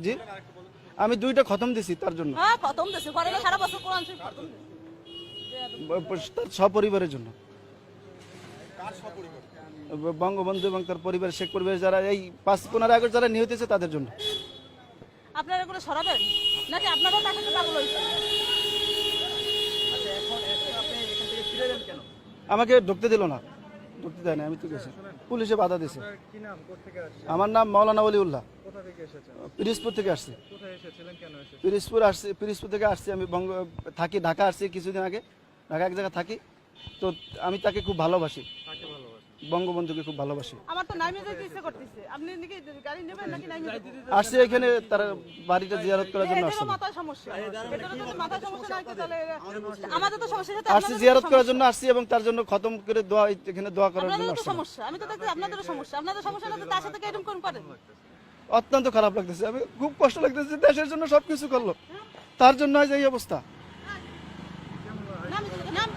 জি আমি 2টা খতম দিছি তার জন্য, হ্যাঁ খতম দেশে ঘরে সারা বছর কোরআন শরীফ খতম দিছি। তার সপরিবারের জন্য। বঙ্গবন্ধু এবং তার পরিবার, শেখ পরিবার যারা এই 5-15 আগস্ট যারা নিহত হয়েছে তাদের জন্য। আপনারা এগুলো সরাবেন নাকি আপনারাও তাকে পাগল হয়েছে? আমাকে ঢুকতে দিল না, ঢুকতে দেয় না, আমি তো গেছি, পুলিশে বাধা দিয়েছে। কি নাম, কোত্থেকে আসছেন? আমার নাম মাওলানা ওলিউল্লাহ, কোথা থেকে এসেছেন? পিরিজপুর থেকে আসছি। কোথায় এসেছিলেন, কেন এসেছেন? পিরিজপুর থেকে আসছি আমি, থাকি ঢাকা, আসছি কিছুদিন আগে, ঢাকা এক জায়গায় থাকি। তো আমি তাকে খুব ভালোবাসি, কাকে ভালোবাসেন? বঙ্গবন্ধুকে খুব ভালোবাসি। আমার তো নাইমে যেতে ইচ্ছে করতেছে, আপনি নাকি গাড়ি নেবেন নাকি নাইমে যেতে? আসছি এখানে তার বাড়িটা জিয়ারত করার জন্য আসছি। এটারও মাথায় সমস্যা, এটারও যদি মাথায় সমস্যা না থাকে তাহলে আমাদের তো সমস্যা, সাথে আসছি জিয়ারত করার জন্য আসছি এবং তার জন্য খতম করে দোয়া, এখানে দোয়া করার জন্য আপনাদেরও তো আসছি। সমস্যা, আমি তো দেখছি আপনাদেরও সমস্যা, আপনাদের সমস্যা না তো তার সাথে এরকম কোন করেন? অত্যন্ত খারাপ লাগতেছে, আমি খুব কষ্ট লাগতেছে, দেশের জন্য সবকিছু করলো, তার জন্য আজ এই অবস্থা। নাম